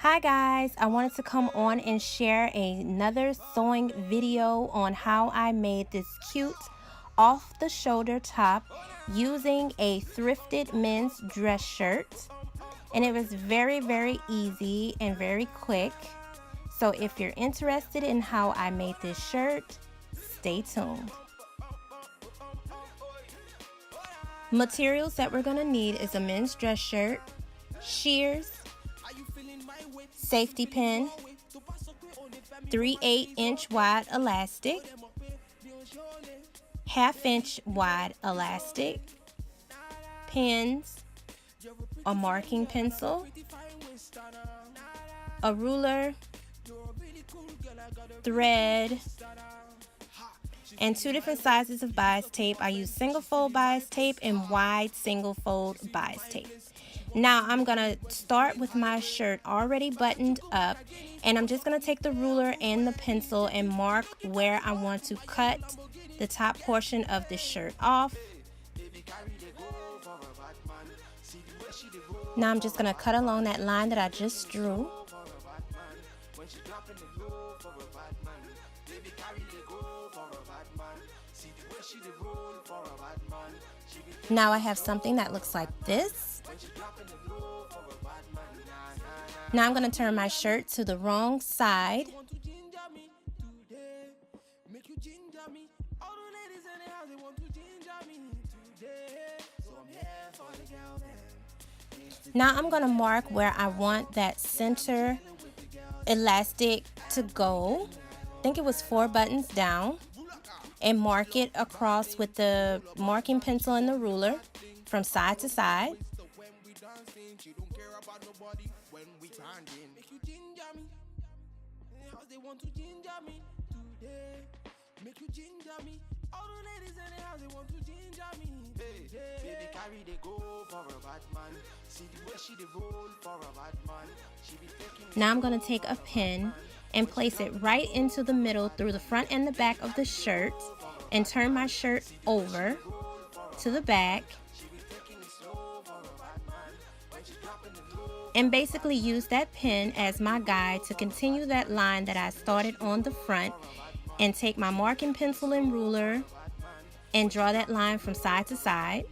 Hi guys, I wanted to come on and share another sewing video on how I made this cute off the shoulder top using a thrifted men's dress shirt. And it was very easy and very quick. So if you're interested in how I made this shirt, stay tuned. Materials that we're going to need is a men's dress shirt, shears, safety pin, 3/8-inch wide elastic, 1/2-inch wide elastic, pins, a marking pencil, a ruler, thread, and 2 different sizes of bias tape. I use single fold bias tape and wide single fold bias tape. Now I'm going to start with my shirt already buttoned up, and I'm just going to take the ruler and the pencil and mark where I want to cut the top portion of the shirt off. Now I'm just going to cut along that line that I just drew. Now I have something that looks like this. Now I'm going to turn my shirt to the wrong side. Now I'm going to mark where I want that center elastic to go. I think it was 4 buttons down. And mark it across with the marking pencil and the ruler from side to side. Now I'm going to take a pin and place it right into the middle through the front and the back of the shirt and turn my shirt over to the back and basically use that pin as my guide to continue that line that I started on the front, and take my marking pencil and ruler and draw that line from side to side.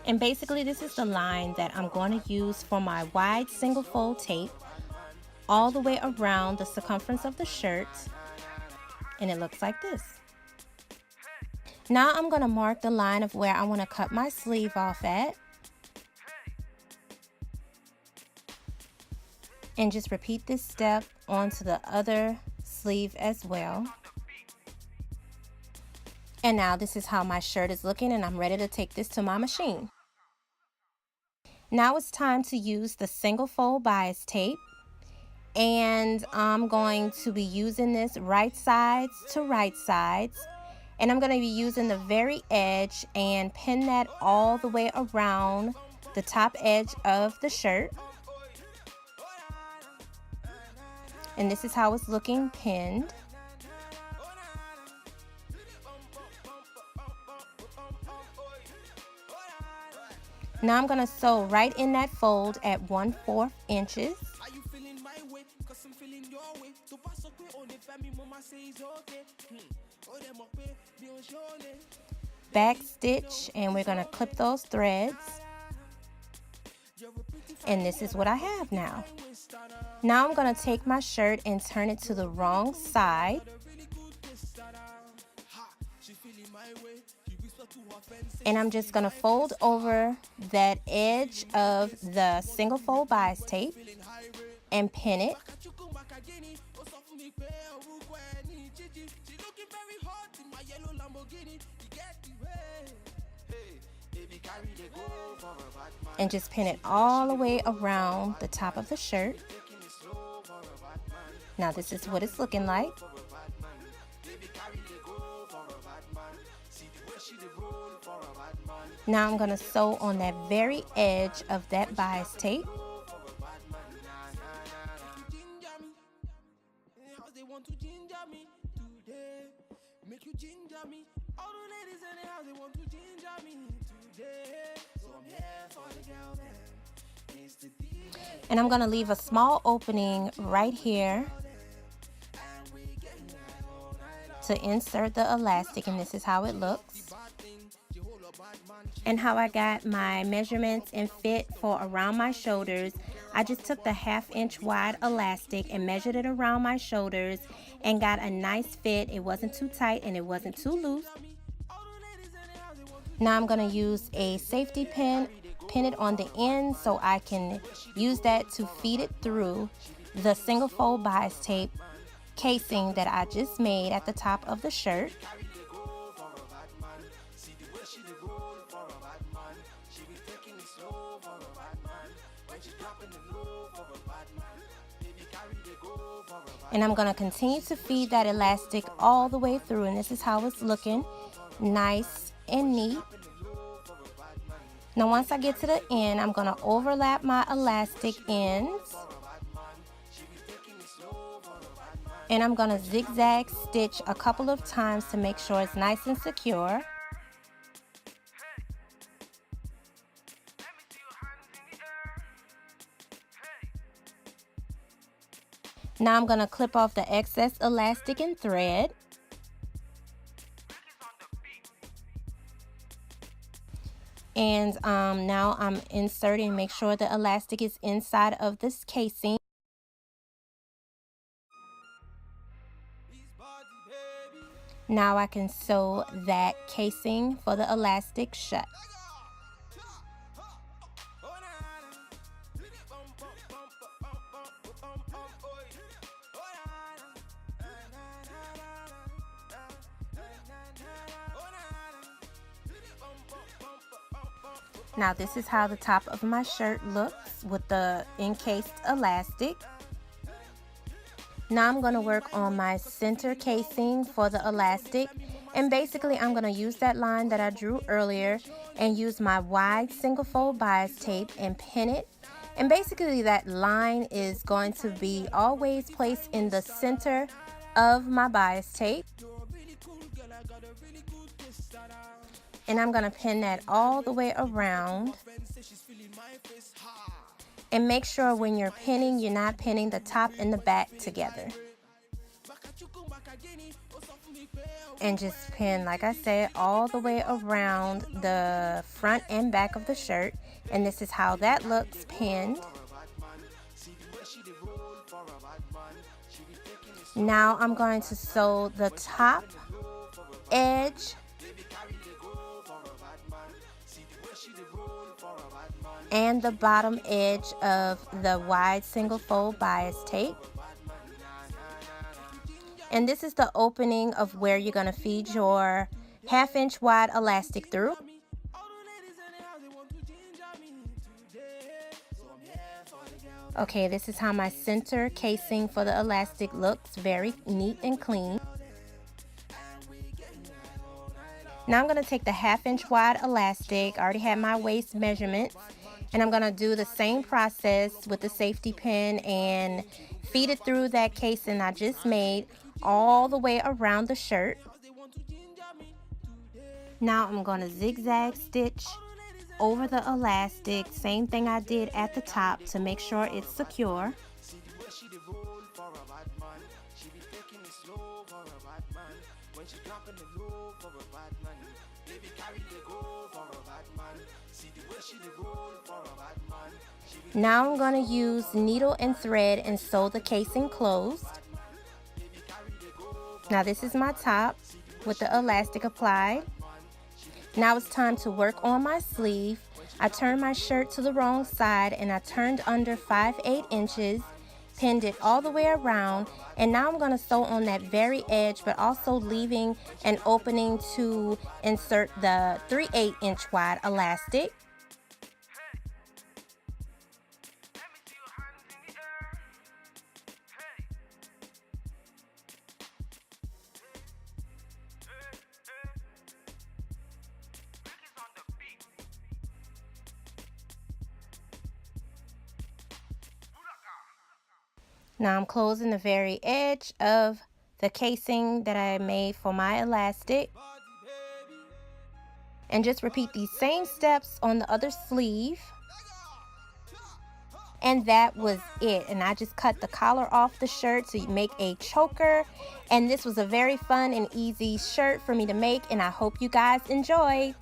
And basically this is the line that I'm going to use for my wide single fold tape all the way around the circumference of the shirt, and it looks like this. Now I'm going to mark the line of where I want to cut my sleeve off at, and just repeat this step onto the other sleeve as well. And now this is how my shirt is looking, and I'm ready to take this to my machine. Now it's time to use the single fold bias tape. And I'm going to be using this right sides to right sides, and I'm going to be using the very edge and pin that all the way around the top edge of the shirt. And this is how it's looking pinned. Now I'm going to sew right in that fold at 1/4 inches. Back stitch, and we're going to clip those threads, and this is what I have now. Now I'm going to take my shirt and turn it to the wrong side, and I'm just going to fold over that edge of the single fold bias tape and pin it. And just pin it all the way around the top of the shirt. Now this is what it's looking like. Now I'm going to sew on that very edge of that bias tape. And I'm going to leave a small opening right here to insert the elastic, and this is how it looks. And how I got my measurements and fit for around my shoulders, I just took the 1/2 inch wide elastic and measured it around my shoulders and got a nice fit. It wasn't too tight and it wasn't too loose. Now I'm going to use a safety pin, pin it on the end so I can use that to feed it through the single fold bias tape casing that I just made at the top of the shirt. And I'm going to continue to feed that elastic all the way through, and this is how it's looking, nice and neat. Now once I get to the end, I'm going to overlap my elastic ends, and I'm going to zigzag stitch a couple of times to make sure it's nice and secure. Now I'm going to clip off the excess elastic and thread. And now I'm inserting, make sure the elastic is inside of this casing. Now I can sew that casing for the elastic shut. Now this is how the top of my shirt looks with the encased elastic. Now I'm going to work on my center casing for the elastic, and basically I'm going to use that line that I drew earlier and use my wide single fold bias tape and pin it. And basically that line is going to be always placed in the center of my bias tape. And I'm going to pin that all the way around. And make sure when you're pinning, you're not pinning the top and the back together. And just pin, like I said, all the way around the front and back of the shirt. And this is how that looks pinned. Now I'm going to sew the top edge and the bottom edge of the wide single fold bias tape. And this is the opening of where you're going to feed your 1/2 inch wide elastic through. Okay, this is how my center casing for the elastic looks, very neat and clean. Now I'm going to take the 1/2 inch wide elastic, I already had my waist measurements, and I'm going to do the same process with the safety pin and feed it through that casing I just made all the way around the shirt. Now I'm going to zigzag stitch over the elastic, same thing I did at the top to make sure it's secure. Now I'm going to use needle and thread and sew the casing closed. Now this is my top with the elastic applied. Now it's time to work on my sleeve. I turned my shirt to the wrong side and I turned under 5/8 inches, pinned it all the way around, and now I'm going to sew on that very edge, but also leaving an opening to insert the 3/8 inch wide elastic. Now I'm closing the very edge of the casing that I made for my elastic. And just repeat these same steps on the other sleeve. And that was it. And I just cut the collar off the shirt to make a choker. And this was a very fun and easy shirt for me to make, and I hope you guys enjoy.